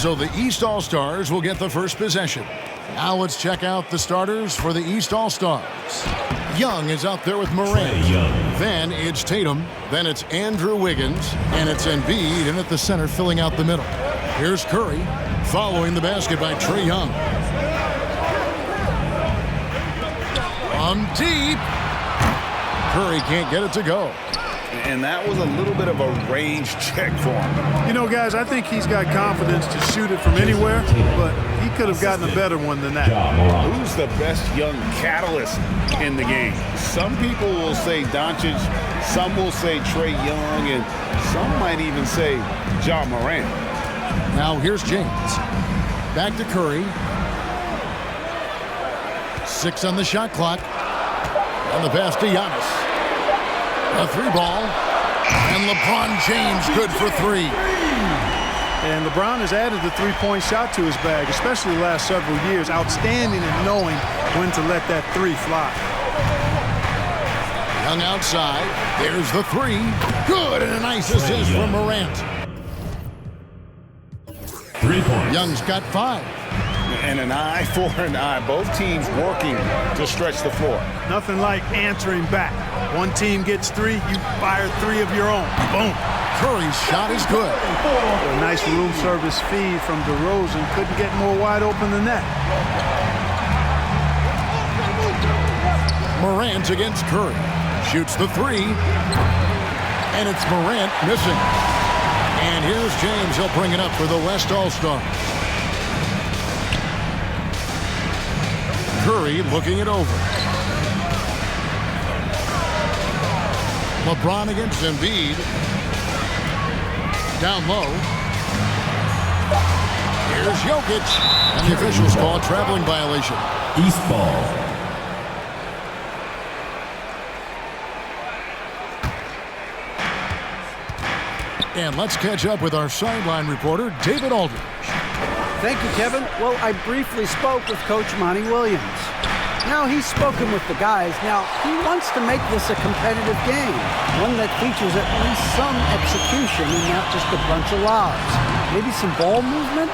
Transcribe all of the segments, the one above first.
So the East All-Stars will get the first possession. Now let's check out the starters for the East All-Stars. Young is out there with Morant. Then it's Tatum. Then it's Andrew Wiggins. And it's Embiid in at the center filling out the middle. Here's Curry following the basket by Trae Young. From deep. Curry can't get it to go. And that was a little bit of a range check for him. You know, guys, I think he's got confidence to shoot it from anywhere, but he could have gotten a better one than that. Who's the best young catalyst in the game? Some people will say Doncic, some will say Trae Young, and some might even say Ja Morant. Now here's James. Back to Curry. 6 on the shot clock. And the pass to Giannis. A 3-ball. And LeBron James good for 3. And LeBron has added the three-point shot to his bag, especially the last several years. Outstanding at knowing when to let that 3 fly. Young outside. There's the 3. Good, and a nice assist from Morant. 3 points. Young's got 5. And an eye for an eye. Both teams working to stretch the floor. Nothing like answering back. One team gets 3, you fire 3 of your own. Boom. Curry's shot is good. A nice room service feed from DeRozan. Couldn't get more wide open than that. Morant against Curry. Shoots the 3. And it's Morant missing. And here's James. He'll bring it up for the West All-Stars. Curry looking it over. LeBron against Embiid. Down low. Here's Jokic. And the officials call a traveling violation. East ball. And let's catch up with our sideline reporter, David Aldridge. Thank you, Kevin. Well, I briefly spoke with Coach Monty Williams. Now, he's spoken with the guys. Now, he wants to make this a competitive game, one that features at least some execution and not just a bunch of lobs. Maybe some ball movement?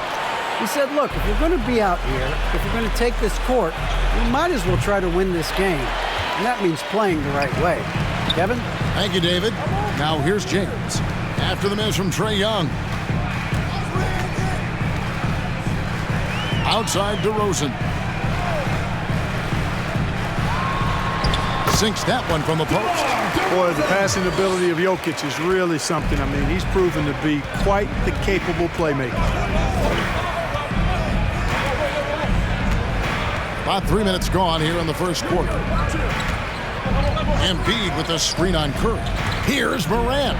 He said, look, if you're going to be out here, if you're going to take this court, you might as well try to win this game. And that means playing the right way. Kevin? Thank you, David. Now, here's James. After the miss from Trae Young. Outside DeRozan. Sinks that one from the post. Boy, the passing ability of Jokic is really something. I mean, he's proven to be quite the capable playmaker. About 3 minutes gone here in the first quarter. Embiid with a screen on Curry. Here's Morant.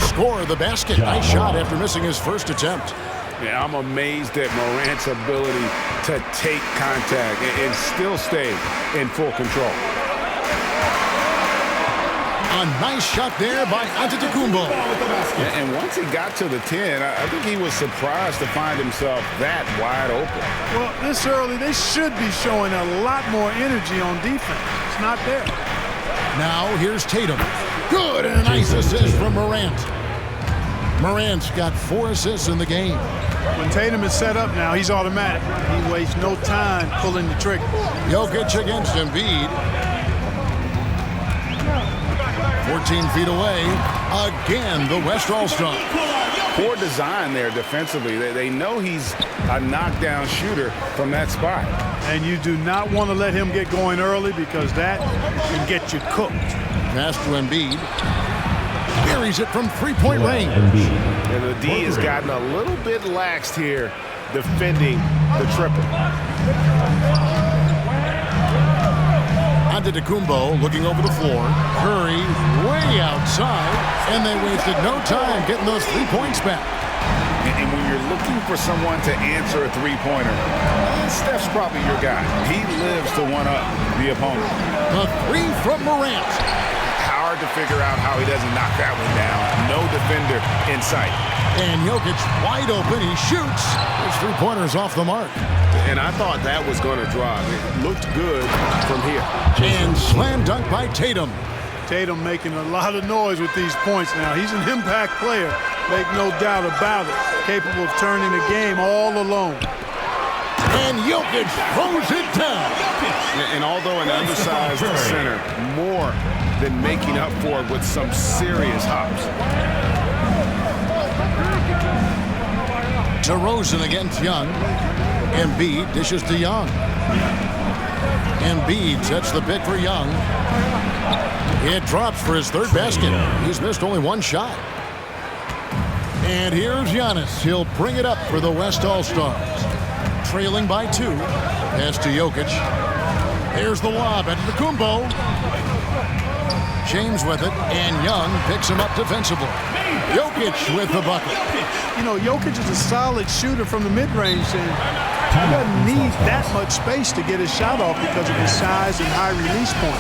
Score the basket. Nice shot after missing his first attempt. Yeah, I'm amazed at Morant's ability to take contact and still stay in full control. A nice shot there by Antetokounmpo. And once he got to the 10, I think he was surprised to find himself that wide open. Well, this early, they should be showing a lot more energy on defense. It's not there. Now here's Tatum. Good, and a nice assist from Morant. Morant's got 4 assists in the game. When Tatum is set up now, he's automatic. He wastes no time pulling the trigger. Jokic against Embiid. 14 feet away. Again, the West All-Star. Poor design there defensively. They know he's a knockdown shooter from that spot. And you do not want to let him get going early because that can get you cooked. Pass to Embiid. Buries it from three-point range. And the D has gotten a little bit laxed here defending the triple. Antetokounmpo looking over the floor. Curry way outside. And they wasted no time getting those 3 points back. And when you're looking for someone to answer a three-pointer, Steph's probably your guy. He lives to one-up the opponent. The 3 from Morant. Hard to figure out how he doesn't knock that one down. No defender in sight. And Jokic wide open. He shoots. His 3-pointer's off the mark. And I thought that was going to drop. It looked good from here. And slam dunk by Tatum. Tatum making a lot of noise with these points now. He's an impact player, Make no doubt about it. Capable of turning the game all alone. And Jokic throws it down. And although an undersized center, more than making up for it with some serious hops. DeRozan against Young. Embiid dishes to Young. Embiid sets the pick for Young. It drops for his third basket. He's missed only one shot. And here's Giannis. He'll bring it up for the West All-Stars. Trailing by 2. Pass to Jokic. Here's the lob at Antetokounmpo. James with it, and Young picks him up defensively. Jokic with the bucket. You know, Jokic is a solid shooter from the mid-range, and he doesn't need that much space to get his shot off because of his size and high release point.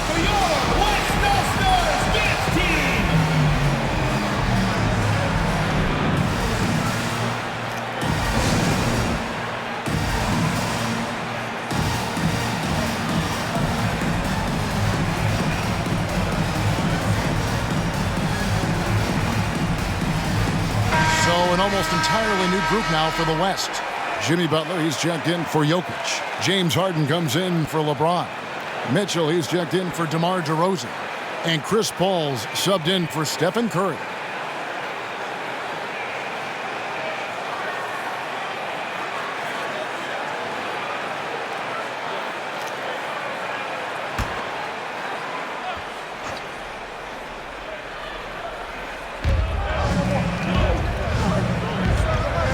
An almost entirely new group now for the West. Jimmy Butler, he's checked in for Jokic. James Harden comes in for LeBron. Mitchell, he's checked in for DeMar DeRozan. And Chris Paul's subbed in for Stephen Curry.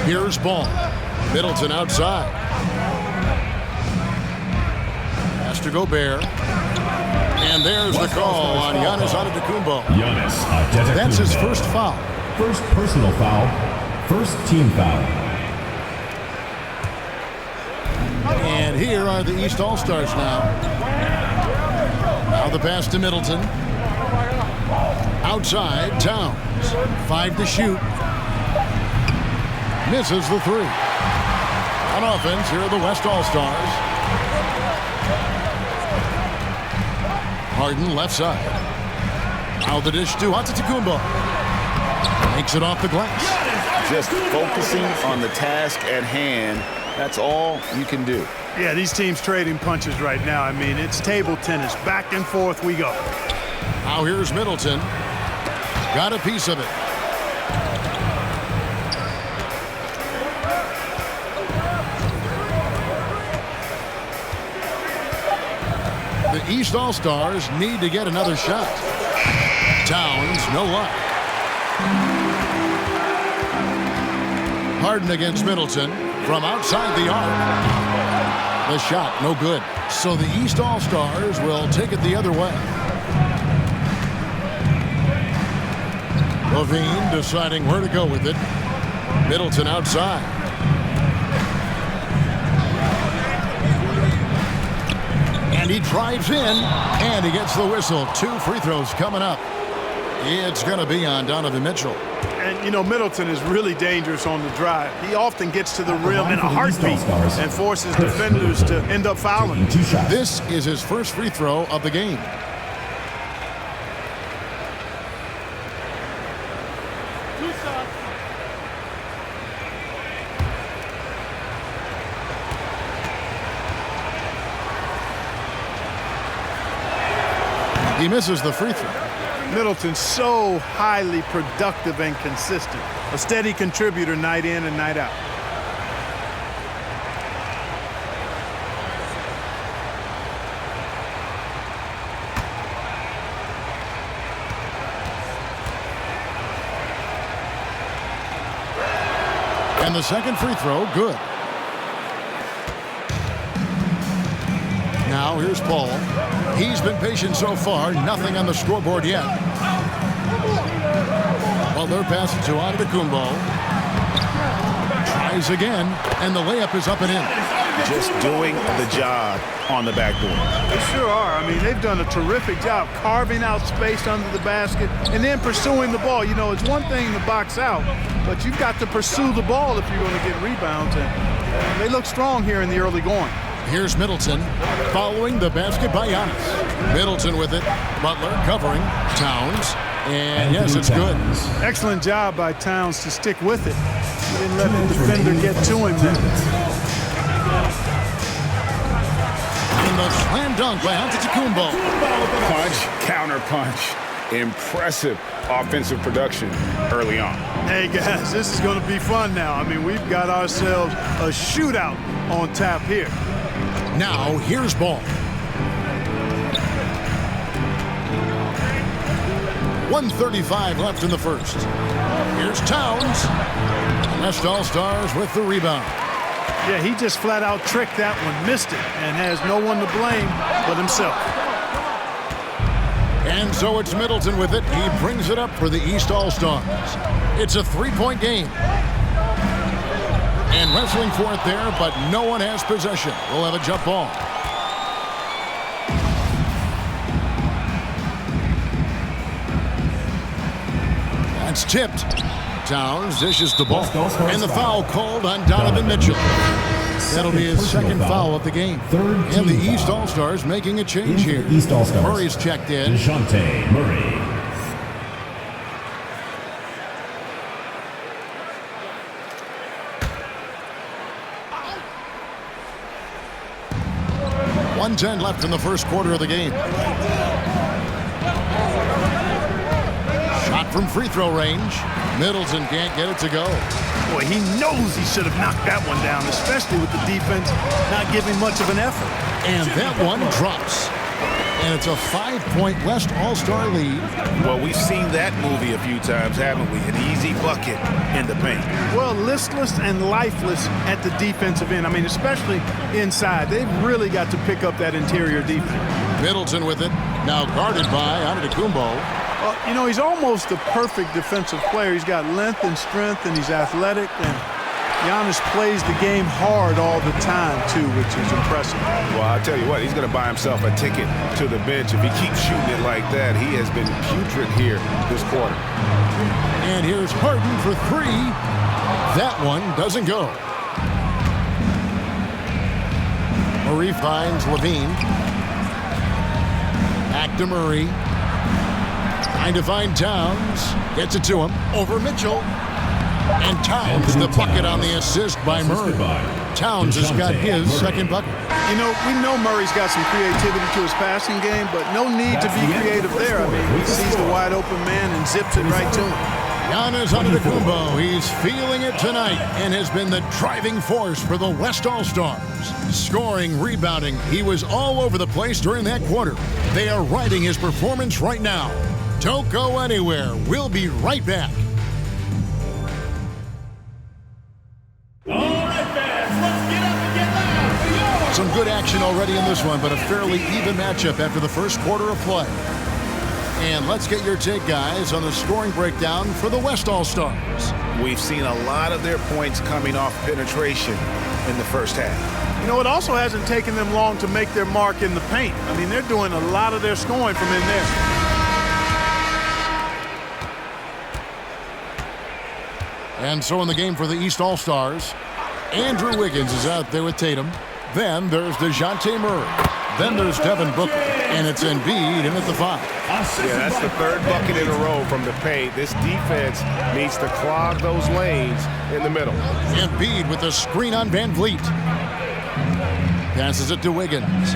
Here's Ball. Middleton outside. Has to Gobert. And there's the call on Giannis Antetokounmpo. Giannis Antetokounmpo. That's his first foul. First personal foul. First team foul. And here are the East All-Stars now. Now the pass to Middleton. Outside, Towns. 5 to shoot. Misses the 3. On offense, here are the West All-Stars. Harden left side. Now the dish to Antetokounmpo. Makes it off the glass. Just focusing on the task at hand. That's all you can do. Yeah, these teams trading punches right now. I mean, it's table tennis. Back and forth we go. Now here's Middleton. Got a piece of it. The East All-Stars need to get another shot. Towns, no luck. Harden against Middleton from outside the arc. The shot, no good. So the East All-Stars will take it the other way. Levine deciding where to go with it. Middleton outside. And he drives in, and he gets the whistle. 2 free throws coming up. It's going to be on Donovan Mitchell. And, you know, Middleton is really dangerous on the drive. He often gets to the rim in a heartbeat and forces defenders to end up fouling. This is his first free throw of the game. He misses the free throw. Middleton's so highly productive and consistent. A steady contributor night in and night out. And the second free throw, good. Now here's Paul. He's been patient so far. Nothing on the scoreboard yet. Butler passes to Antetokounmpo. Tries again, and the layup is up and in. Just doing the job on the backboard. They sure are. I mean, they've done a terrific job carving out space under the basket and then pursuing the ball. You know, it's one thing to box out, but you've got to pursue the ball if you're going to get rebounds. And they look strong here in the early going. Here's Middleton following the basket by Giannis. Middleton with it. Butler covering. Towns. And yes, it's good. Excellent job by Towns to stick with it. He didn't let the defender get to him there. And the slam dunk by Antetokounmpo. Punch, counter punch. Impressive offensive production early on. Hey, guys, this is going to be fun now. I mean, we've got ourselves a shootout on tap here. Now, here's ball. 1:35 left in the first. Here's Towns. West All-Stars with the rebound. Yeah, he just flat out tricked that one, missed it, and has no one to blame but himself. And so it's Middleton with it. He brings it up for the East All-Stars. It's a three-point game. And wrestling for it there, but no one has possession. We'll have a jump ball. That's tipped. Towns dishes the ball. And the foul called on Donovan Mitchell. That'll be his second foul of the game. And the East All-Stars making a change here. East All-Stars. Murray's checked in. DeJounte Murray. .110 left in the first quarter of the game. Shot from free throw range. Middleton can't get it to go. Boy, he knows he should have knocked that one down, especially with the defense not giving much of an effort. And that one drops. And it's a 5-point West All-Star lead. Well, we've seen that movie a few times, haven't we? An easy bucket in the paint. Well, listless and lifeless at the defensive end. I mean, especially inside. They've really got to pick up that interior defense. Middleton with it. Now guarded by Antetokounmpo. You know, he's almost the perfect defensive player. He's got length and strength, and he's athletic. And Giannis plays the game hard all the time, too, which is impressive. Well, I'll tell you what, he's going to buy himself a ticket to the bench. If he keeps shooting it like that, he has been putrid here this quarter. And here's Harden for three. That one doesn't go. Murray finds Levine. Back to Murray. Trying to find Towns. Gets it to him. Over Mitchell. And Towns, the bucket on the assist by Murray. Towns has got his second bucket. You know, we know Murray's got some creativity to his passing game, but no need to be creative there. I mean, he sees the wide open man and zips it right to him. Giannis Antetokounmpo, he's feeling it tonight and has been the driving force for the West All-Stars. Scoring, rebounding, he was all over the place during that quarter. They are riding his performance right now. Don't go anywhere. We'll be right back. Some good action already in this one, but a fairly even matchup after the first quarter of play. And let's get your take, guys, on the scoring breakdown for the West All-Stars. We've seen a lot of their points coming off penetration in the first half. You know, it also hasn't taken them long to make their mark in the paint. I mean, they're doing a lot of their scoring from in there. And so in the game for the East All-Stars, Andrew Wiggins is out there with Tatum. Then there's DeJounte Murray. Then there's Devin Booker. And it's Embiid in at the 5. Yeah, that's the third bucket in a row from the paint. This defense needs to clog those lanes in the middle. Embiid with the screen on Van Vliet. Passes it to Wiggins.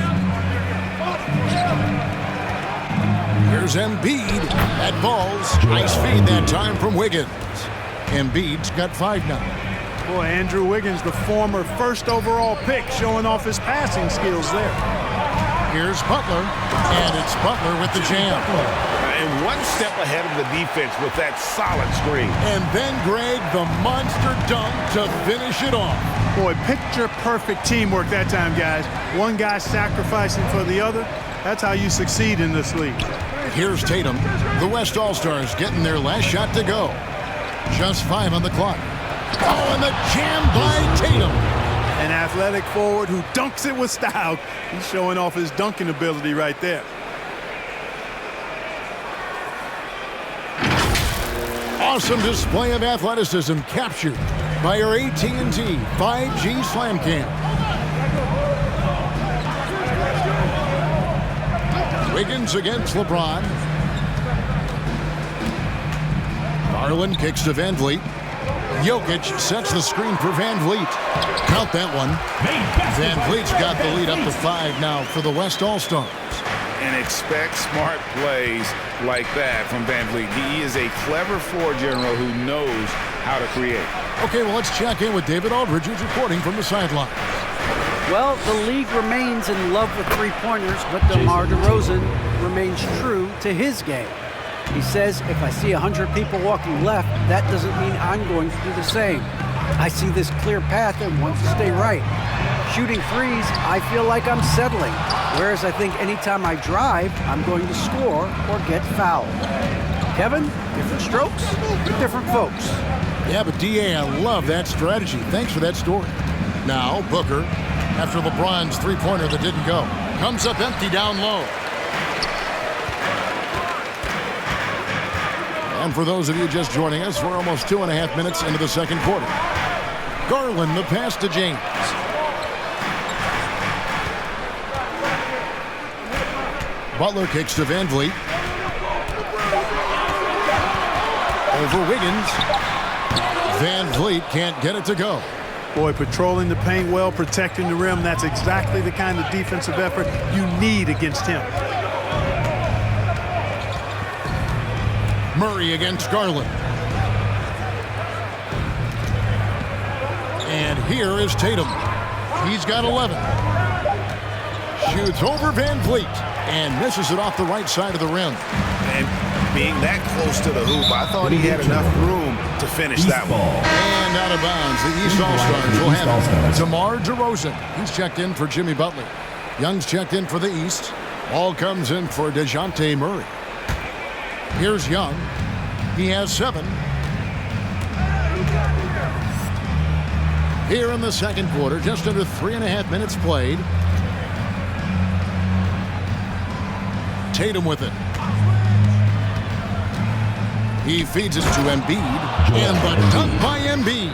Here's Embiid. That ball's nice feed that time from Wiggins. Embiid's got 5 now. Boy, Andrew Wiggins, the former first overall pick, showing off his passing skills there. Here's Butler, and it's Butler with the jam. And one step ahead of the defense with that solid screen. And then Greg, the monster dunk to finish it off. Boy, picture-perfect teamwork that time, guys. One guy sacrificing for the other. That's how you succeed in this league. Here's Tatum. The West All-Stars getting their last shot to go. Just 5 on the clock. Oh, and the jam by Tatum. An athletic forward who dunks it with style. He's showing off his dunking ability right there. Awesome display of athleticism captured by our AT&T 5G Slam Cam. Wiggins against LeBron. Garland kicks to Van Vliet. Jokic sets the screen for Van Vliet. Count that one. Van Vliet's got the lead up to 5 now for the West All-Stars. And expect smart plays like that from Van Vliet. He is a clever floor general who knows how to create. Okay, well, let's check in with David Aldridge, who's reporting from the sideline. Well, the league remains in love with three-pointers, but DeMar DeRozan remains true to his game. He says, if I see 100 people walking left, that doesn't mean I'm going to do the same. I see this clear path and want to stay right. Shooting threes, I feel like I'm settling, whereas I think anytime I drive, I'm going to score or get fouled. Kevin, different strokes, different folks. Yeah, but D.A., I love that strategy. Thanks for that story. Now, Booker, after LeBron's three-pointer that didn't go, comes up empty down low. And for those of you just joining us, we're almost 2.5 minutes into the second quarter. Garland, the pass to James. Butler kicks to Van Vliet. Over Wiggins. Van Vliet can't get it to go. Boy, patrolling the paint well, protecting the rim, that's exactly the kind of defensive effort you need against him. Murray against Garland. And here is Tatum. He's got 11. Shoots over Van Vliet and misses it off the right side of the rim. And being that close to the hoop, I thought he had enough room to finish that one. And out of bounds, the East All-Stars will have DeMar DeRozan. He's checked in for Jimmy Butler. Young's checked in for the East. All comes in for DeJounte Murray. Here's Young. He has 7. Here in the second quarter, just under 3.5 minutes played. Tatum with it. He feeds it to Embiid, and the dunk by Embiid.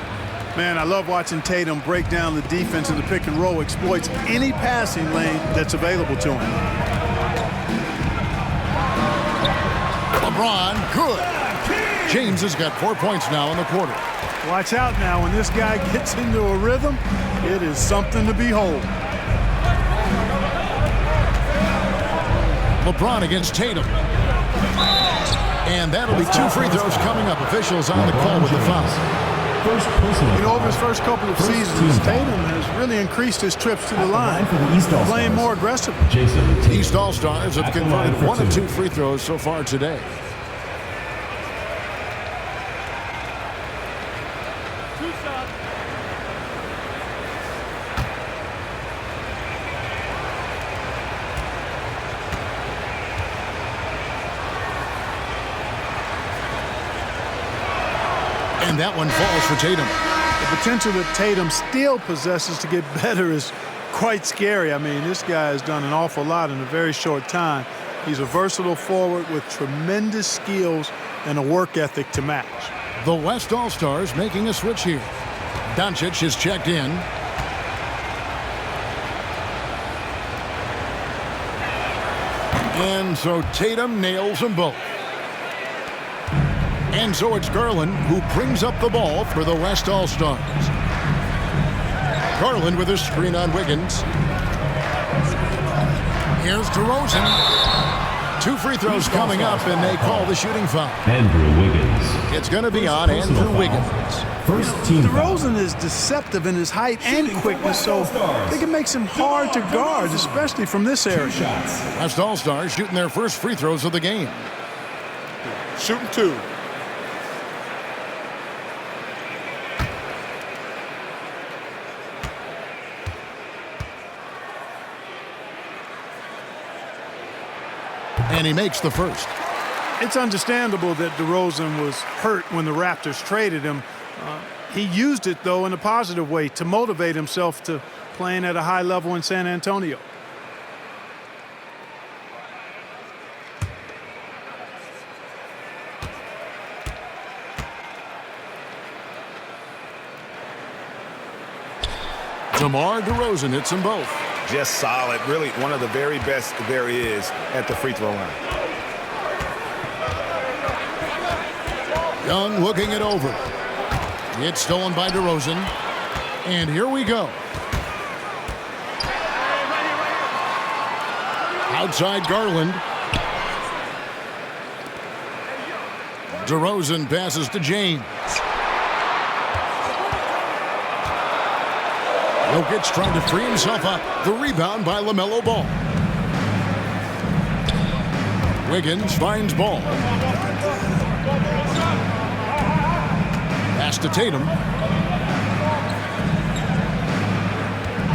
Man, I love watching Tatum break down the defense in the pick and roll, exploits any passing lane that's available to him. LeBron, good. James has got 4 points now in the quarter. Watch out now. When this guy gets into a rhythm, it is something to behold. LeBron against Tatum. And that'll be 2 free throws coming up. Officials on the call with the foul. You know, over his first couple of seasons, Tatum has really increased his trips to the line, playing more aggressively. East All-Stars have converted 1 of 2 free throws so far today. And that one falls for Tatum. The potential that Tatum still possesses to get better is quite scary. I mean, this guy has done an awful lot in a very short time. He's a versatile forward with tremendous skills and a work ethic to match. The West All-Stars making a switch here. Doncic is checked in. And so Tatum nails them both. And so it's Garland who brings up the ball for the West All-Stars. Garland with a screen on Wiggins. Here's DeRozan. 2 free throws coming up, and they call the shooting foul. Andrew Wiggins. It's going to be on Andrew Wiggins. First team foul. DeRozan is deceptive in his height and quickness, so I think it makes him hard to guard, especially from this area. West All-Stars shooting their first free throws of the game. Shooting 2. And he makes the first. It's understandable that DeRozan was hurt when the Raptors traded him. He used it, though, in a positive way to motivate himself to playing at a high level in San Antonio. DeMar DeRozan hits them both. Just solid. Really one of the very best there is at the free throw line. Young looking it over. It's stolen by DeRozan. And here we go. Outside Garland. DeRozan passes to James. Jokic trying to free himself up. The rebound by LaMelo Ball. Wiggins finds Ball. Pass to Tatum.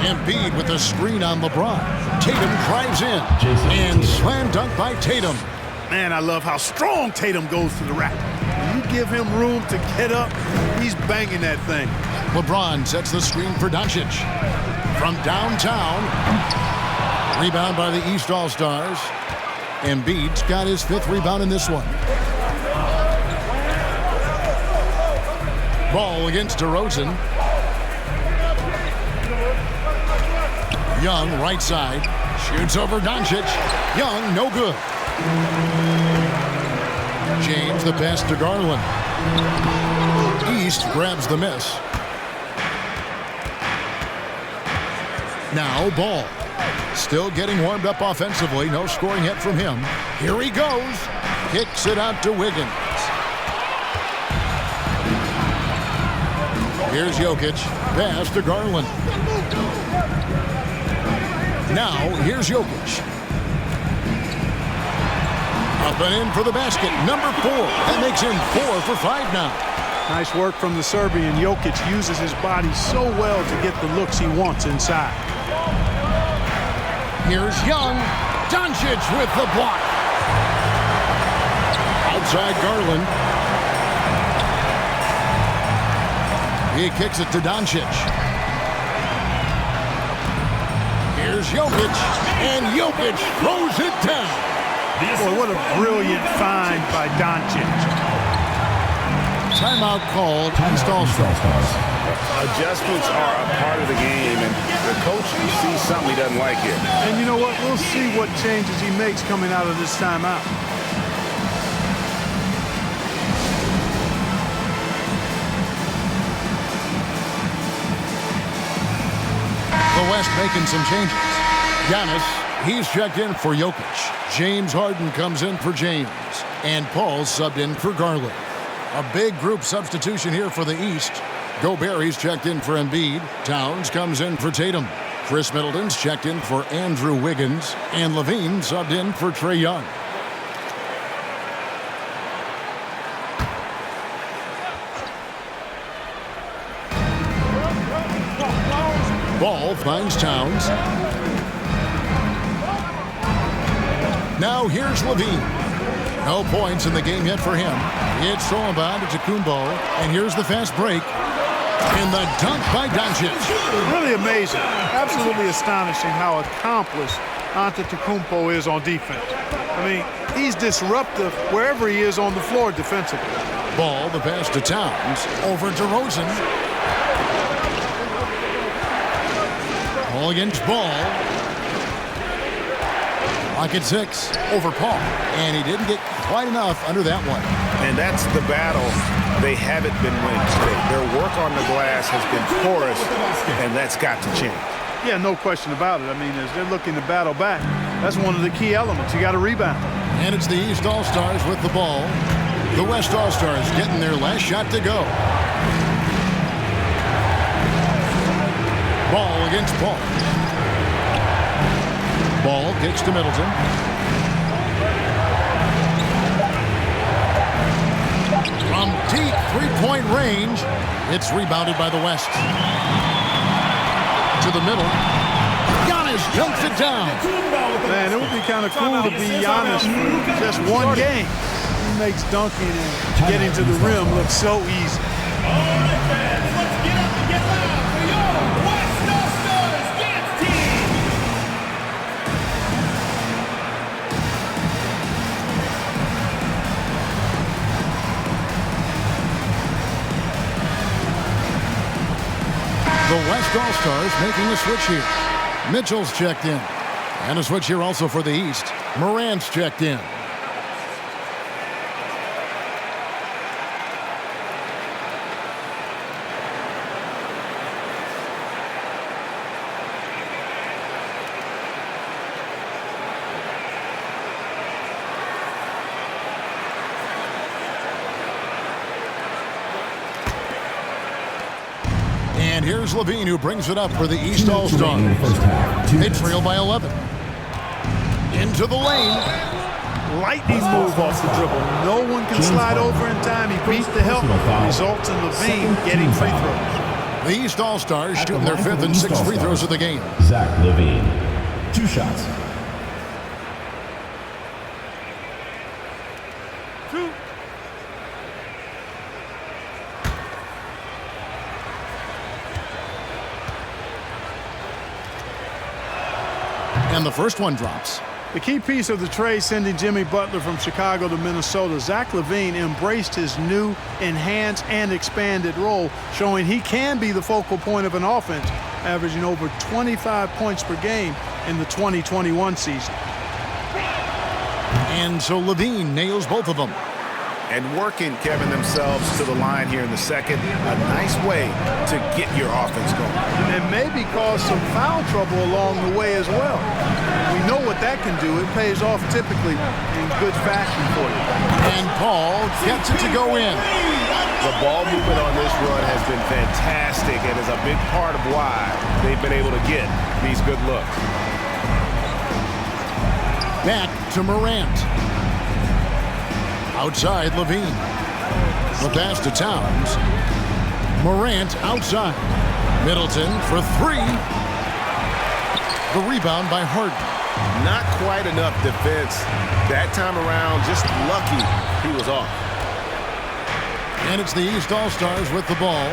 Embiid with a screen on LeBron. Tatum drives in. And slam dunk by Tatum. Man, I love how strong Tatum goes to the rack. When you give him room to get up, he's banging that thing. LeBron sets the screen for Doncic. From downtown. Rebound by the East All-Stars. Embiid's got his 5th rebound in this one. Ball against DeRozan. Young, right side. Shoots over Doncic. Young, no good. James, the pass to Garland. East grabs the miss. Now Ball. Still getting warmed up offensively. No scoring yet from him. Here he goes. Kicks it out to Wiggins. Here's Jokic. Pass to Garland. Now here's Jokic. Up and in for the basket. Number 4. That makes him 4 for 5 now. Nice work from the Serbian. Jokic uses his body so well to get the looks he wants inside. Here's Young. Doncic with the block. Outside Garland. He kicks it to Doncic. Here's Jokic. And Jokic throws it down. Boy, what a brilliant find by Doncic. Timeout called. East All-Stars. Adjustments are a part of the game, and the coach sees something he doesn't like here. And you know what? We'll see what changes he makes coming out of this timeout. The West making some changes. Giannis, he's checked in for Jokic. James Harden comes in for James. And Paul subbed in for Garland. A big group substitution here for the East. Gobert, he's checked in for Embiid. Towns comes in for Tatum. Chris Middleton's checked in for Andrew Wiggins. And Levine subbed in for Trae Young. Ball finds Towns. Now here's Levine. No points in the game yet for him. It's thrown by Antetokounmpo. And here's the fast break. And the dunk by Doncic. Really amazing. Absolutely astonishing how accomplished Antetokounmpo is on defense. I mean, he's disruptive wherever he is on the floor defensively. Ball, the pass to Towns. Over to DeRozan. Ball against Ball. Lock at 6 over Paul. And he didn't get quite enough under that one. And that's the battle they haven't been winning today. Their work on the glass has been porous, and that's got to change. Yeah, no question about it. I mean, as they're looking to battle back, that's one of the key elements. You got to rebound. And it's the East All-Stars with the ball. The West All-Stars getting their last shot to go. Ball against Paul. Ball kicks to Middleton. From deep three-point range, it's rebounded by the West. To the middle. Giannis dunks it down. Man, it would be kind of cool to be Giannis for just one game. He makes dunking and getting to the rim look so easy. The West All-Stars making a switch here. Mitchell's checked in. And a switch here also for the East. Morant's checked in. And here's Levine, who brings it up for the East All-Stars. They trail by 11. Into the lane. Lightning move off the dribble. No one can slide over in time. He beat the help. Results in Levine getting free throws. The East All-Stars shooting their 5th and 6th free throws of the game. Zach Levine, 2 shots. And the first one drops. The key piece of the trade sending Jimmy Butler from Chicago to Minnesota, Zach Levine embraced his new, enhanced, and expanded role, showing he can be the focal point of an offense, averaging over 25 points per game in the 2021 season. And so Levine nails both of them. And working, Kevin, themselves to the line here in the second. A nice way to get your offense going. And maybe cause some foul trouble along the way as well. We know what that can do. It pays off typically in good fashion for you. And Paul gets it to go in. The ball movement on this run has been fantastic and is a big part of why they've been able to get these good looks. Back to Morant. Outside Levine. The pass to Towns. Morant outside. Middleton for 3. The rebound by Harden. Not quite enough defense that time around. Just lucky he was off. And it's the East All-Stars with the ball.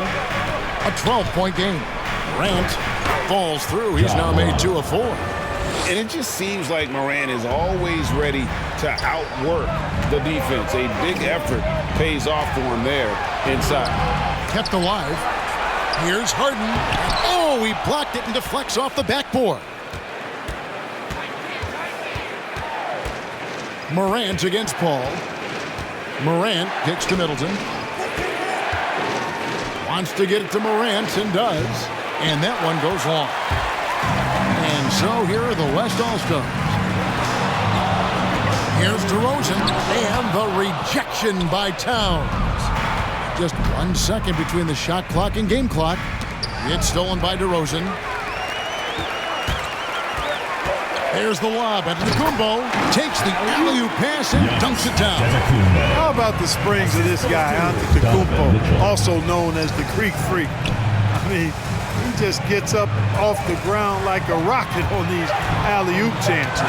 A 12-point game. Morant falls through. He's now made 2 of 4. And it just seems like Morant is always ready to outwork the defense. A big effort pays off for him there inside. Kept alive. Here's Harden. Oh, he blocked it and deflects off the backboard. Morant against Paul. Morant kicks to Middleton. Wants to get it to Morant and does. And that one goes long. And so here are the West All-Stars. Here's DeRozan, and the rejection by Towns. Just 1 second between the shot clock and game clock. It's stolen by DeRozan. There's the lob. Antetokounmpo takes the alley-oop pass and dunks it down. How about the springs of this guy, Antetokounmpo, also known as the Greek Freak? I mean, he just gets up off the ground like a rocket on these alley-oop chances.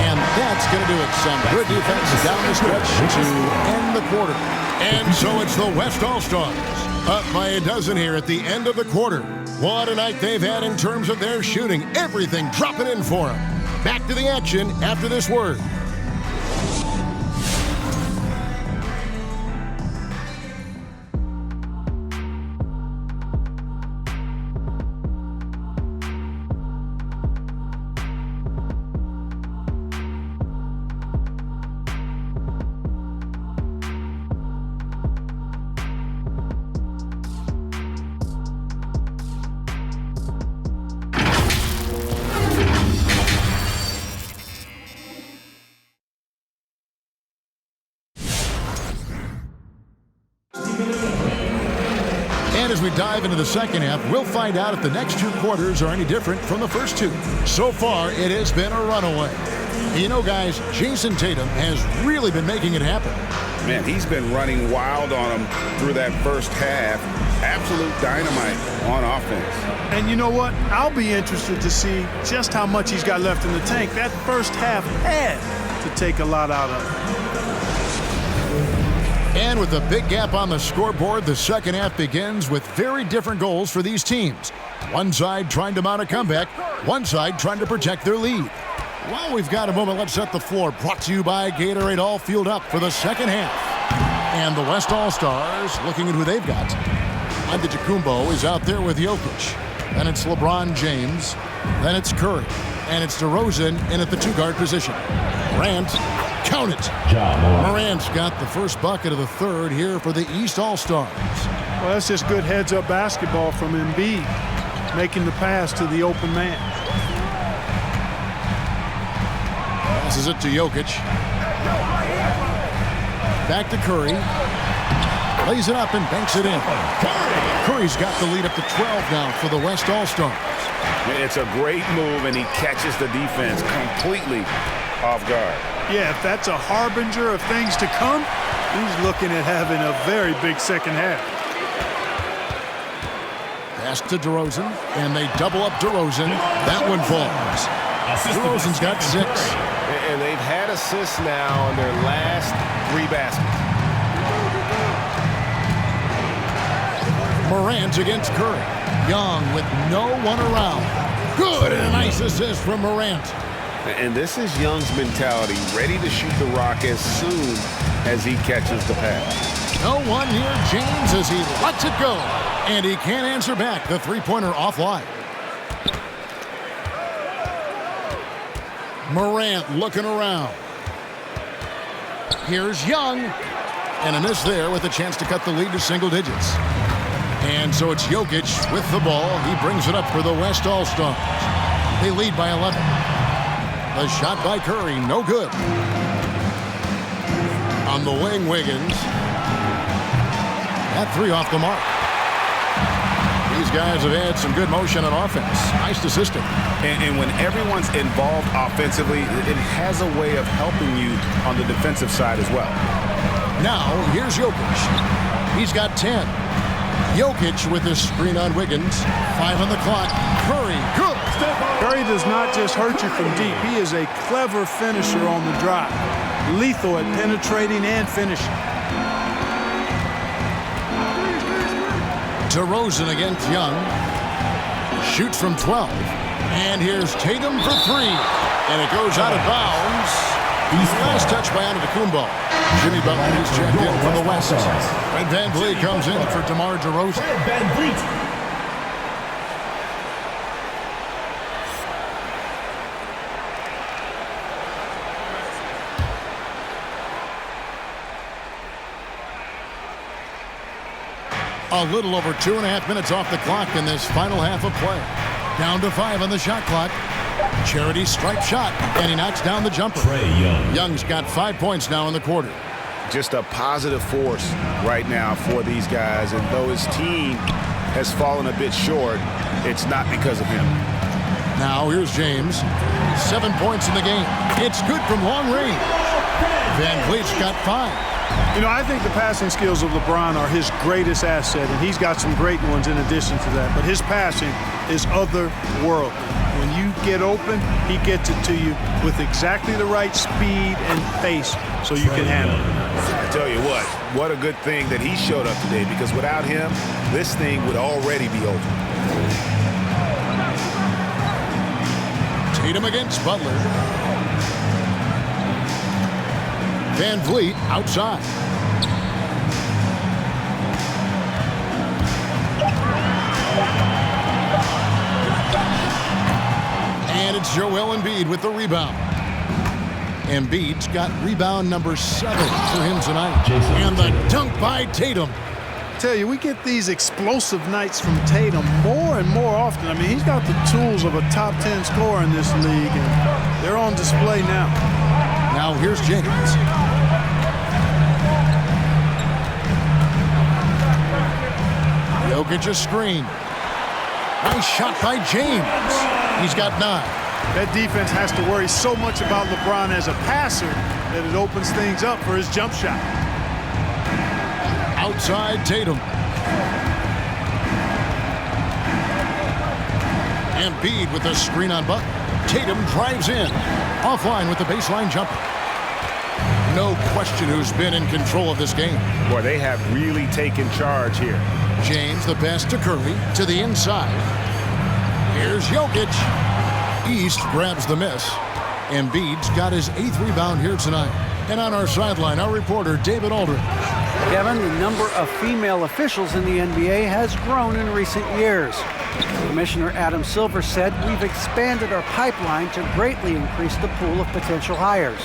And that's going to do it. Some good defense down the stretch to end the quarter. And so it's the West All-Stars up by a dozen here at the end of the quarter. What a night they've had in terms of their shooting. Everything dropping in for them. Back to the action after this word. And as we dive into the second half, we'll find out if the next 2 quarters are any different from the first 2. So far, it has been a runaway. You know, guys, Jason Tatum has really been making it happen. Man, he's been running wild on him through that first half. Absolute dynamite on offense. And you know what? I'll be interested to see just how much he's got left in the tank. That first half had to take a lot out of him. And with a big gap on the scoreboard, the second half begins with very different goals for these teams. One side trying to mount a comeback, one side trying to protect their lead. While we've got a moment, let's set the floor. Brought to you by Gatorade, all fueled up for the second half. And the West All-Stars looking at who they've got. Antetokounmpo is out there with Jokic. Then it's LeBron James. Then it's Curry. And it's DeRozan in at the 2-guard position. Morant, count it. Morant's got the first bucket of the third here for the East All-Stars. Well, that's just good heads-up basketball from Embiid, making the pass to the open man. Passes it to Jokic. Back to Curry. Lays it up and banks it in. Curry's got the lead up to 12 now for the West All-Stars. It's a great move, and he catches the defense completely off guard. Yeah, if that's a harbinger of things to come, he's looking at having a very big second half. Pass to DeRozan, and they double up DeRozan. That one falls. DeRozan's got 6. And they've had assists now on their last 3 baskets. Morant against Curry. Young with no one around. Good, and a nice assist from Morant. And this is Young's mentality, ready to shoot the rock as soon as he catches the pass. No one near James as he lets it go. And he can't answer back. The three-pointer offline. Morant looking around. Here's Young. And a miss there with a chance to cut the lead to single digits. And so it's Jokic with the ball. He brings it up for the West All-Stars. They lead by 11. A shot by Curry, no good. On the wing, Wiggins. That 3 off the mark. These guys have had some good motion on offense. Nice assisting. And when everyone's involved offensively, it has a way of helping you on the defensive side as well. Now, here's Jokic. He's got 10. Jokic with his screen on Wiggins. 5 on the clock. Curry, good. Curry does not just hurt you from deep. He is a clever finisher on the drive. Lethal at penetrating and finishing. DeRozan against Young. Shoots from 12. And here's Tatum for 3. And it goes out of bounds. Last touch by Antetokounmpo. Jimmy Butler is checked in for the West. Fred VanVleet comes in for DeMar DeRozan. A little over 2.5 minutes off the clock in this final half of play. Down to 5 on the shot clock. Charity stripe shot, and he knocks down the jumper. Young's got 5 points now in the quarter. Just a positive force right now for these guys. And though his team has fallen a bit short, it's not because of him. Now here's James. 7 points in the game. It's good from long range. VanVleet's got 5. You know, I think the passing skills of LeBron are his greatest asset, and he's got some great ones in addition to that. But his passing is otherworldly. When you get open, he gets it to you with exactly the right speed and pace so you can handle it. I tell you what a good thing that he showed up today, because without him, this thing would already be over. Tatum against Butler. VanVleet outside. And it's Joel Embiid with the rebound. Embiid's got rebound number 7 for him tonight. And the dunk by Tatum. I tell you, we get these explosive nights from Tatum more and more often. I mean, he's got the tools of a top 10 scorer in this league, and they're on display now. Now here's James. Jokic a screen. Nice shot by James. He's got 9. That defense has to worry so much about LeBron as a passer that it opens things up for his jump shot. Outside Tatum. Embiid with the screen on Butler. Tatum drives in. Offline with the baseline jumper. No question who's been in control of this game. Boy, they have really taken charge here. James, the pass to Curry, to the inside. Here's Jokic. East grabs the miss. Embiid's got his 8th rebound here tonight. And on our sideline, our reporter, David Aldridge. Kevin, the number of female officials in the NBA has grown in recent years. Commissioner Adam Silver said, "We've expanded our pipeline to greatly increase the pool of potential hires.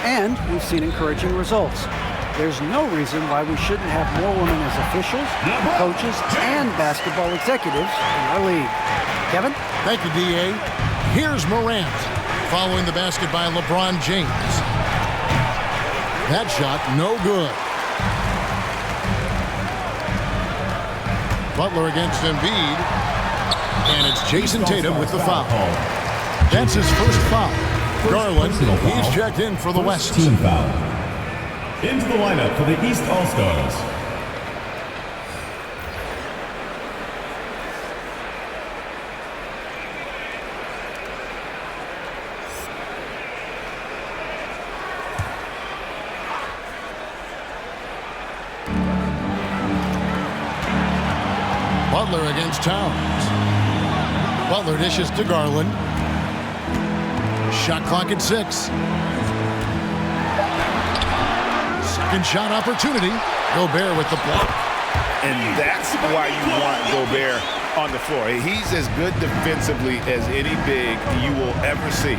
And we've seen encouraging results. There's no reason why we shouldn't have more women as officials, coaches, and basketball executives in our league." Kevin? Thank you, D.A. Here's Morant following the basket by LeBron James. That shot, no good. Butler against Embiid. And it's Jason Tatum with the foul. That's his first foul. Garland, he's checked in for the West. Team foul. Into the lineup for the East All-Stars. Butler against Towns. Butler dishes to Garland. Shot clock at 6. Second shot opportunity. Gobert with the block. And that's why you want Gobert on the floor. He's as good defensively as any big you will ever see.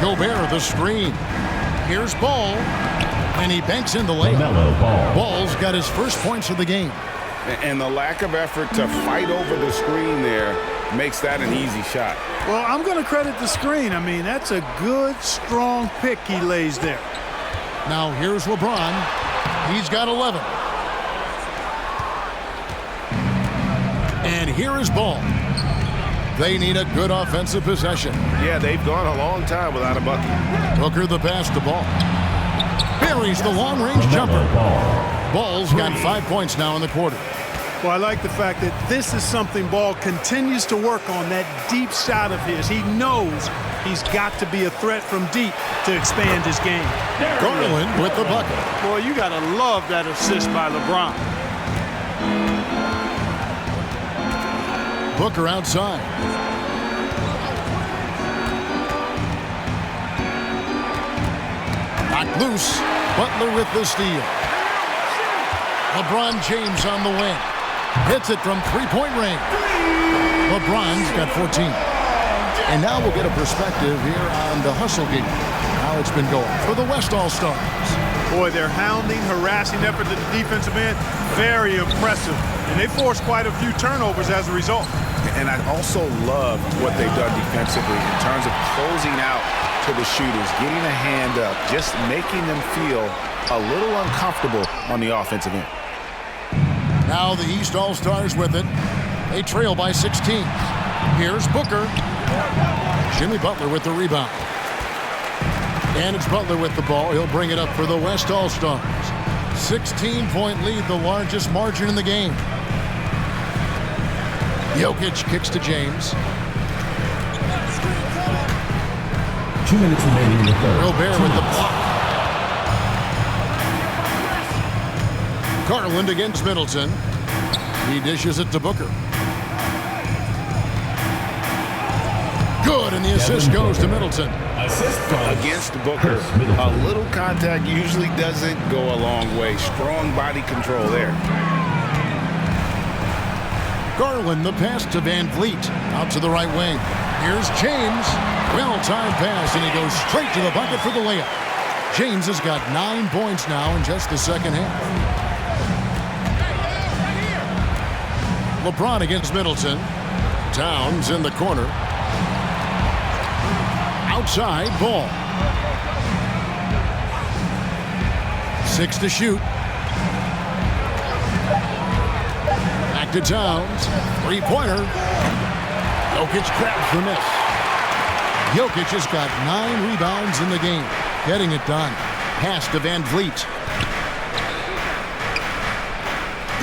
Gobert the screen. Here's Ball. And he banks in the layup. LaMelo Ball. Ball's got his first points of the game. And the lack of effort to fight over the screen there makes that an easy shot. Well, I'm going to credit the screen. I mean, that's a good, strong pick he lays there. Now here's LeBron. He's got 11. And here is Ball. They need a good offensive possession. Yeah, they've gone a long time without a bucket. Booker the pass to Ball. Buries the long-range jumper. Ball's got 5 points now in the quarter. Well, I like the fact that this is something Ball continues to work on, that deep shot of his. He knows he's got to be a threat from deep to expand his game. Garland with the bucket. Boy, you got to love that assist by LeBron. Booker outside. Knocked loose. Butler with the steal. LeBron James on the wing. Hits it from three-point range. LeBron's got 14. And now we'll get a perspective here on the hustle game. How it's been going for the West All-Stars. Boy, their hounding, harassing effort at the defensive end, very impressive. And they forced quite a few turnovers as a result. And I also love what they've done defensively in terms of closing out to the shooters, getting a hand up, just making them feel a little uncomfortable on the offensive end. Now the East All-Stars with it. They trail by 16. Here's Booker. Jimmy Butler with the rebound. And it's Butler with the ball. He'll bring it up for the West All-Stars. 16-point lead, the largest margin in the game. Jokic kicks to James. 2 minutes remaining in the third. Gobert with the block. Garland against Middleton. He dishes it to Booker. Good, and the assist goes to Middleton. Assist Against Booker, a little contact usually doesn't go a long way. Strong body control there. Garland the pass to Van Vliet. Out to the right wing. Here's James. Well-timed pass, and he goes straight to the bucket for the layup. James has got 9 points now in just the second half. LeBron against Middleton. Towns in the corner. Outside, Ball. 6 to shoot. Back to Towns. Three-pointer. Jokic grabs the miss. Jokic has got 9 rebounds in the game. Getting it done. Pass to Van Vliet.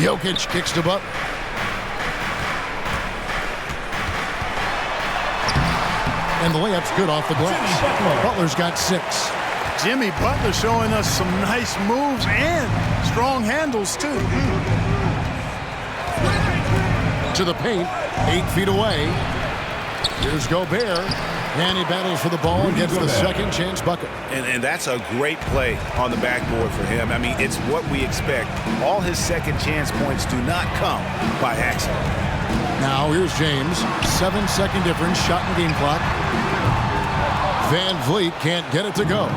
Jokic kicks to Butler. And the layup's good off the glass. Butler's got 6. Jimmy Butler showing us some nice moves and strong handles, too. To the paint, 8 feet away. Here's Gobert. And he battles for the ball and gets the second chance bucket. And that's a great play on the backboard for him. I mean, it's what we expect. All his second chance points do not come by accident. Now here's James. 7-second difference, shot and game clock. Van Vliet can't get it to go.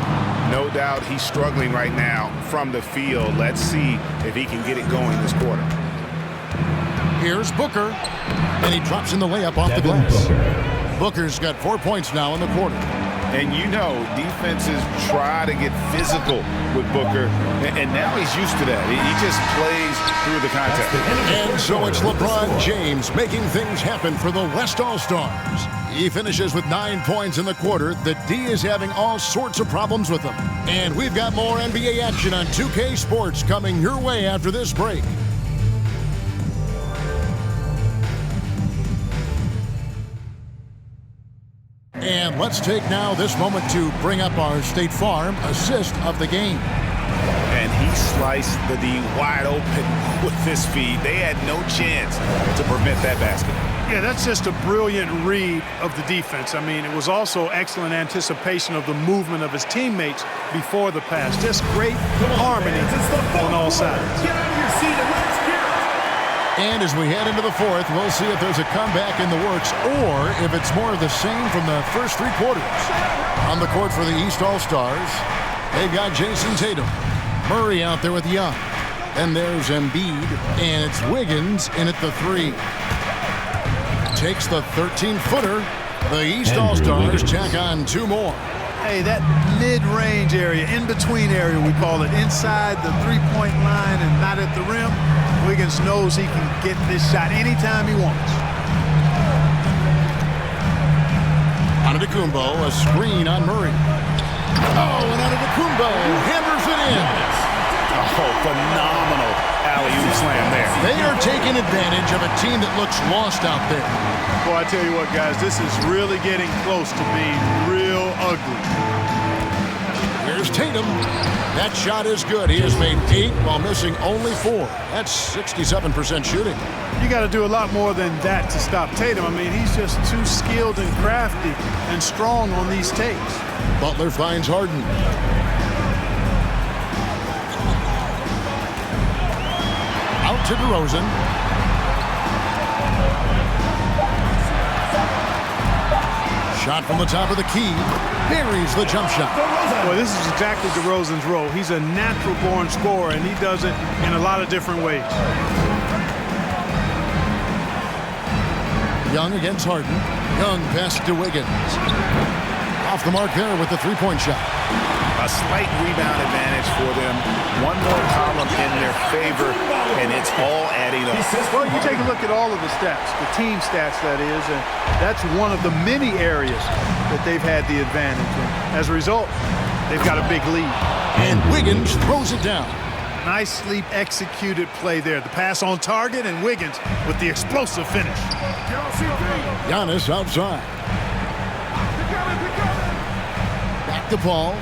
No doubt he's struggling right now from the field. Let's see if he can get it going this quarter. Here's Booker. And he drops in the layup off the glass. Booker's got 4 points now in the quarter. And you know, defenses try to get physical with Booker, and now he's used to that. He just plays through the contest. And so it's LeBron James making things happen for the West All-Stars. He finishes with 9 points in the quarter. The D is having all sorts of problems with him. And we've got more NBA action on 2K Sports coming your way after this break. And let's take now this moment to bring up our State Farm assist of the game. And he sliced the D wide open with this feed. They had no chance to prevent that basket. Yeah, that's just a brilliant read of the defense. I mean, it was also excellent anticipation of the movement of his teammates before the pass. Just great harmony on all sides. And as we head into the fourth, we'll see if there's a comeback in the works or if it's more of the same from the first 3 quarters. On the court for the East All-Stars, they've got Jason Tatum. Murray out there with Young. Then there's Embiid, and it's Wiggins in at the 3. Takes the 13-footer. The East All-Stars tack on 2 more. Hey, that mid-range area, in-between area, we call it, inside the three-point line and not at the rim, Wiggins knows he can get this shot anytime he wants. Antetokounmpo, a screen on Murray. Oh, and Antetokounmpo hammers it in. Oh, phenomenal alley-oop slam there. They are taking advantage of a team that looks lost out there. Boy, I tell you what, guys, this is really getting close to being real ugly. Here's Tatum. That shot is good. He has made 8 while missing only 4. That's 67% shooting. You got to do a lot more than that to stop Tatum. I mean, he's just too skilled and crafty and strong on these takes. Butler finds Harden. Out to DeRozan. Shot from the top of the key. Buries the jump shot. Well, this is exactly DeRozan's role. He's a natural-born scorer, and he does it in a lot of different ways. Young against Harden. Young pass to Wiggins. Off the mark there with the three-point shot. A slight rebound advantage for them. One more column in their favor, and it's all adding up. Well, you take a look at all of the stats, the team stats, that is, and that's one of the many areas that they've had the advantage. And as a result, they've got a big lead. And Wiggins throws it down. Nicely executed play there. The pass on target, and Wiggins with the explosive finish. Giannis outside. Back to Paul.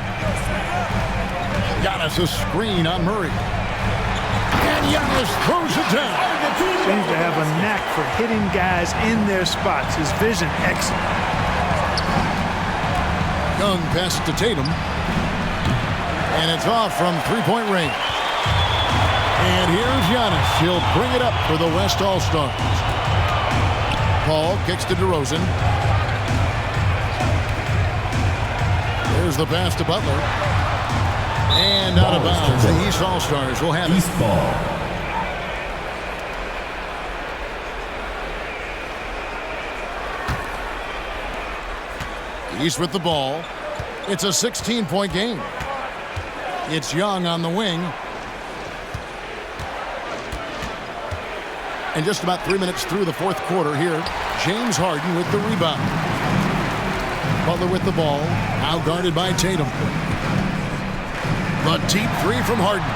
Giannis a screen on Murray. And Giannis throws it down. Seems to have a knack for hitting guys in their spots. His vision excellent. Young pass to Tatum. And it's off from three-point range. And here's Giannis. He'll bring it up for the West All-Stars. Paul kicks to DeRozan. There's the pass to Butler. And out of bounds. The East All-Stars will have it. East ball. East with the ball. It's a 16-point game. It's Young on the wing. And just about 3 minutes through the fourth quarter here, James Harden with the rebound. Butler with the ball, now guarded by Tatum. The deep 3 from Harden.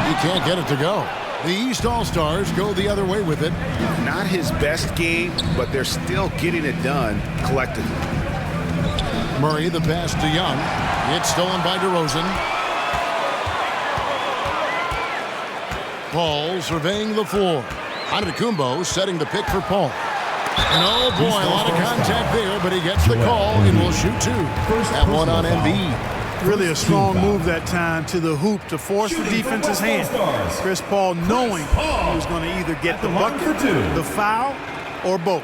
He can't get it to go. The East All-Stars go the other way with it. Not his best game, but they're still getting it done collectively. Murray, the pass to Young. It's stolen by DeRozan. Paul surveying the floor. Antetokounmpo setting the pick for Paul. And oh boy, a lot of contact there, but he gets the call and will shoot 2. That one on Embiid. Really a strong move that time to the hoop to force the defense's hand. Chris Paul knowing he was going to either get the bucket, the foul, or both.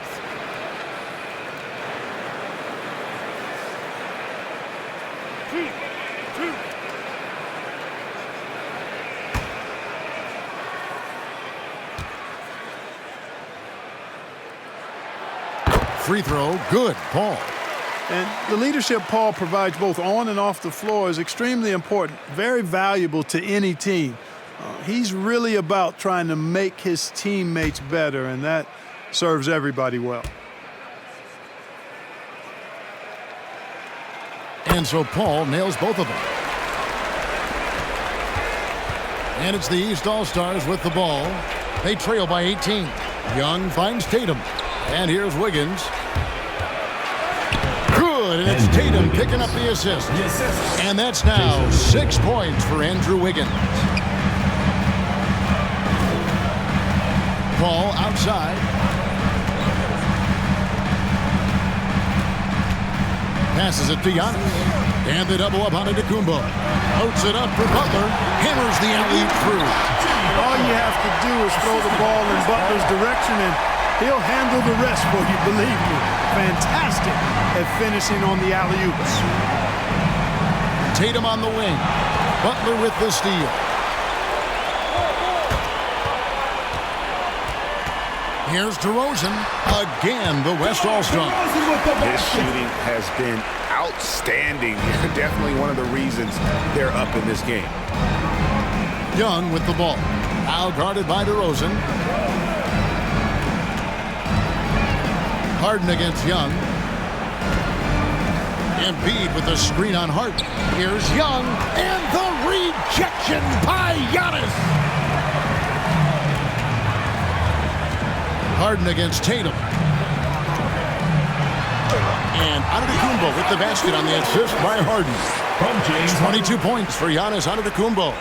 Free throw, good, Paul. And the leadership Paul provides both on and off the floor is extremely important, very valuable to any team. He's really about trying to make his teammates better, and that serves everybody well. And so Paul nails both of them. And it's the East All-Stars with the ball. They trail by 18. Young finds Tatum. And here's Wiggins. Good, and it's Tatum picking up the assist. And that's now 6 points for Andrew Wiggins. Ball outside. Passes it to Giannis. And they double up on Antetokounmpo. Floats it up for Butler. Hammers the alley-oop through. All you have to do is throw the ball in Butler's direction, and he'll handle the rest for you, believe me. Fantastic at finishing on the alley-oops. Tatum on the wing. Butler with the steal. Here's DeRozan. Again, the West All-Star. His shooting has been outstanding. Definitely one of the reasons they're up in this game. Young with the ball. Now guarded by DeRozan. Harden against Young. Embiid with the screen on Harden. Here's Young. And the rejection by Giannis. Harden against Tatum. And Antetokounmpo with the basket on the assist by Harden. From James 22 points for Giannis Antetokounmpo.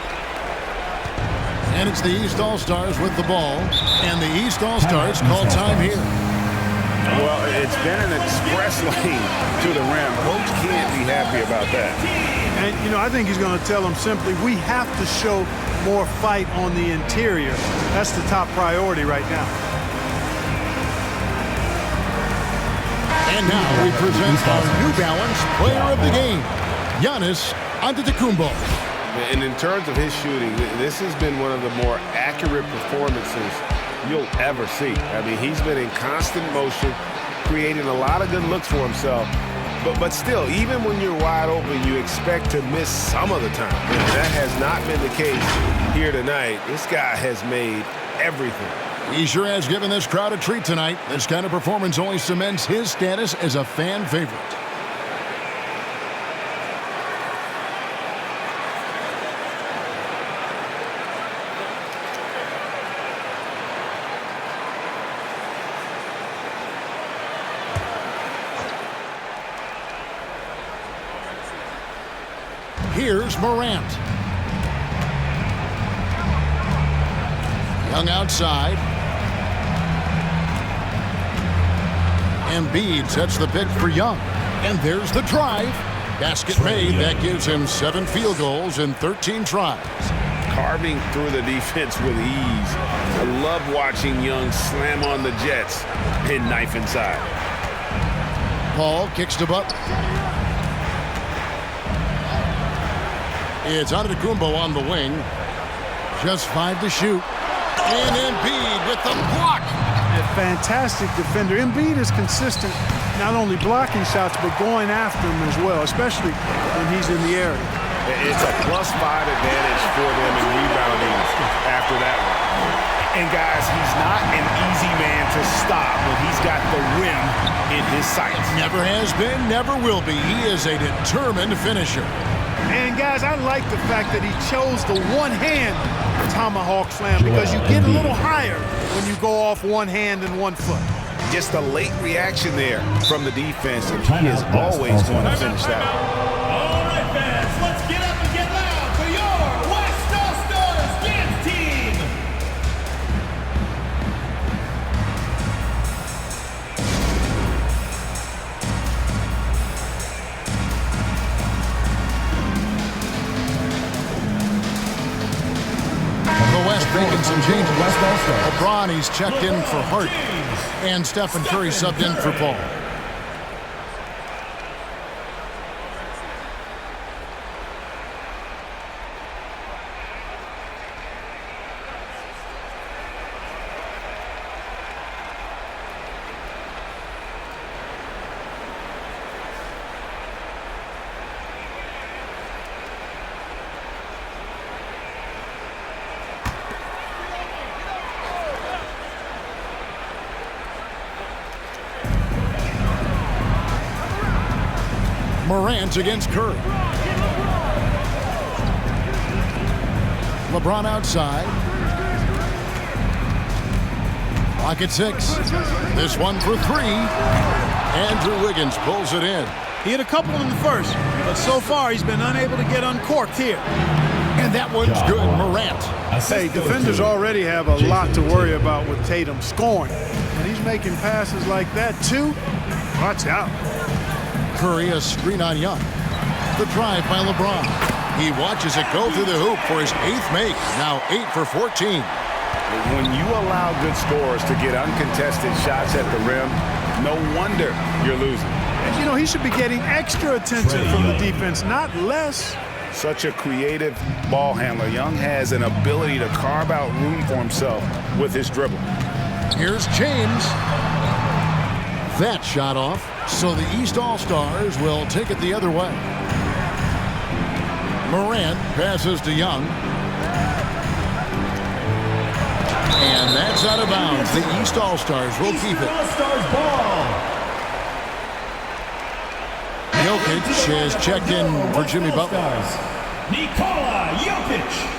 And it's the East All-Stars with the ball. And the East All-Stars call time here. Well, it's been an express lane to the rim. Coach can't be happy about that. And, you know, I think he's going to tell them simply, we have to show more fight on the interior. That's the top priority right now. And now we present our New Balance player of the game, Giannis Antetokounmpo. And in terms of his shooting, this has been one of the more accurate performances you'll ever see. I mean, he's been in constant motion, creating a lot of good looks for himself. But still, even when you're wide open, you expect to miss some of the time. And that has not been the case here tonight. This guy has made everything. He sure has given this crowd a treat tonight. This kind of performance only cements his status as a fan favorite. Here's Morant. Young outside. Embiid sets the pick for Young. And there's the drive. Basket made. That gives him 7 field goals in 13 tries. Carving through the defense with ease. I love watching Young slam on the Jets and knife inside. Paul kicks to Butler. It's Antetokounmpo on the wing. Just 5 to shoot. And Embiid with the block. A fantastic defender. Embiid is consistent, not only blocking shots, but going after them as well, especially when he's in the area. It's a +5 advantage for them in rebounding after that one. And guys, he's not an easy man to stop when he's got the rim in his sights. Never has been, never will be. He is a determined finisher. And guys, I like the fact that he chose the one-hand tomahawk slam because you get a little higher when you go off one hand and 1 foot. Just a late reaction there from the defense, and he is always going to finish that. All right, fans, let's get up and get loud for your West All-Stars dance team. The West making some changes. LeBron, he's checked in for Hart. And Stephen Curry subbed in for Paul. Morant against Curry. LeBron outside. Clock at 6. This one for 3. Andrew Wiggins pulls it in. He hit a couple in the first, but so far he's been unable to get uncorked here. And that one's good. Morant. Hey, defenders already have a lot to worry about with Tatum scoring. And he's making passes like that, too. Watch out. Curry, a screen on Young. The drive by LeBron. He watches it go through the hoop for his 8th make. Now 8 for 14. When you allow good scorers to get uncontested shots at the rim, no wonder you're losing. And, you know, he should be getting extra attention from the defense, not less. Such a creative ball handler. Young has an ability to carve out room for himself with his dribble. Here's James. That shot off, so the East All-Stars will take it the other way. Morant passes to Young. And that's out of bounds. The East All-Stars will keep it. All-Stars ball. Jokic has checked in for Jimmy Butler. Nikola Jokic.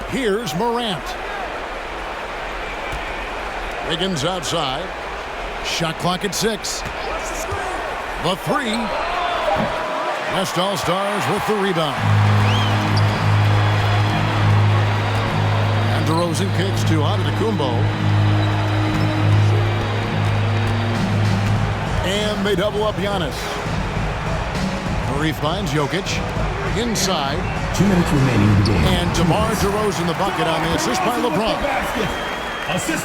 Here's Morant. Wiggins outside. Shot clock at 6. The 3. West All-Stars with the rebound. And DeRozan kicks to Antetokounmpo. And they double up Giannis. Curry finds Jokic. Inside. 2 minutes remaining in the game. And DeMar DeRozan the bucket on the assist by LeBron.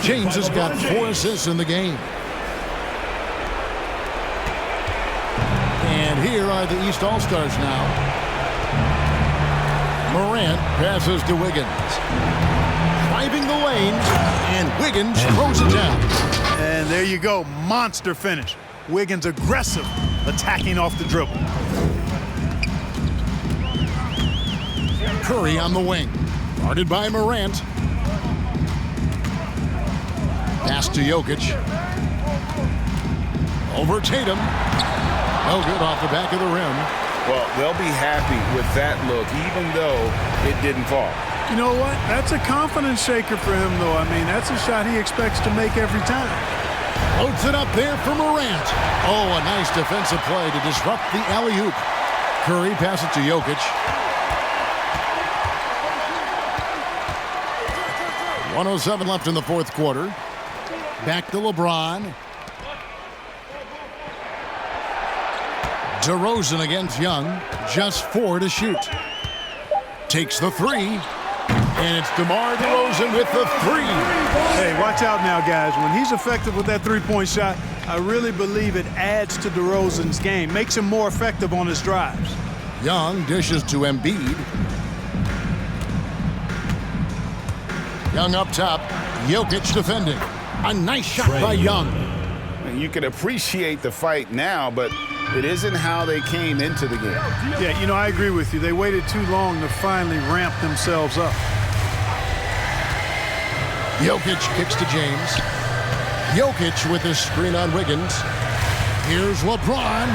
James has got 4 assists in the game. And here are the East All-Stars now. Morant passes to Wiggins. Driving the lane, and Wiggins throws it down. And there you go, monster finish. Wiggins aggressive, attacking off the dribble. Curry on the wing. Guarded by Morant. Pass to Jokic. Over Tatum. No good off the back of the rim. Well, they'll be happy with that look, even though it didn't fall. You know what? That's a confidence shaker for him, though. I mean, that's a shot he expects to make every time. Loads it up there for Morant. Oh, a nice defensive play to disrupt the alley-oop. Curry passes to Jokic. 1:07 left in the 4th quarter. Back to LeBron. DeRozan against Young. Just 4 to shoot. Takes the 3. And it's DeMar DeRozan with the 3. Hey, watch out now, guys. When he's effective with that three-point shot, I really believe it adds to DeRozan's game, makes him more effective on his drives. Young dishes to Embiid. Young up top. Jokic defending. A nice shot by Young. And you can appreciate the fight now, but it isn't how they came into the game. Yeah, you know, I agree with you. They waited too long to finally ramp themselves up. Jokic kicks to James. Jokic with his screen on Wiggins. Here's LeBron.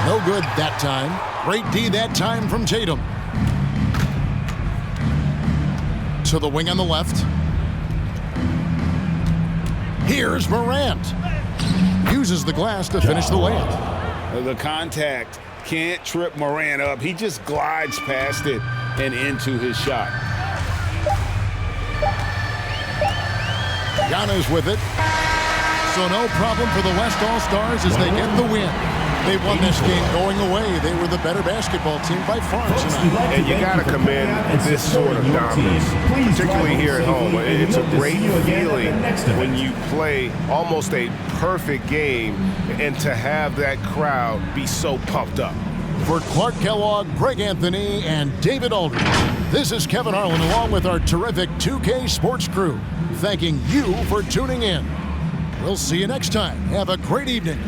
No good that time. Great D that time from Tatum. To the wing on the left. Here's Morant. Uses the glass to finish the layup. The contact can't trip Morant up. He just glides past it and into his shot. Giannis with it. So no problem for the West All-Stars as they get the win. They won this game going away. They were the better basketball team by far tonight. And you got to commend this sort of dominance, particularly here at home. It's a great feeling when you play almost a perfect game and to have that crowd be so pumped up. For Clark Kellogg, Greg Anthony, and David Aldridge, this is Kevin Harlan along with our terrific 2K Sports crew, thanking you for tuning in. We'll see you next time. Have a great evening.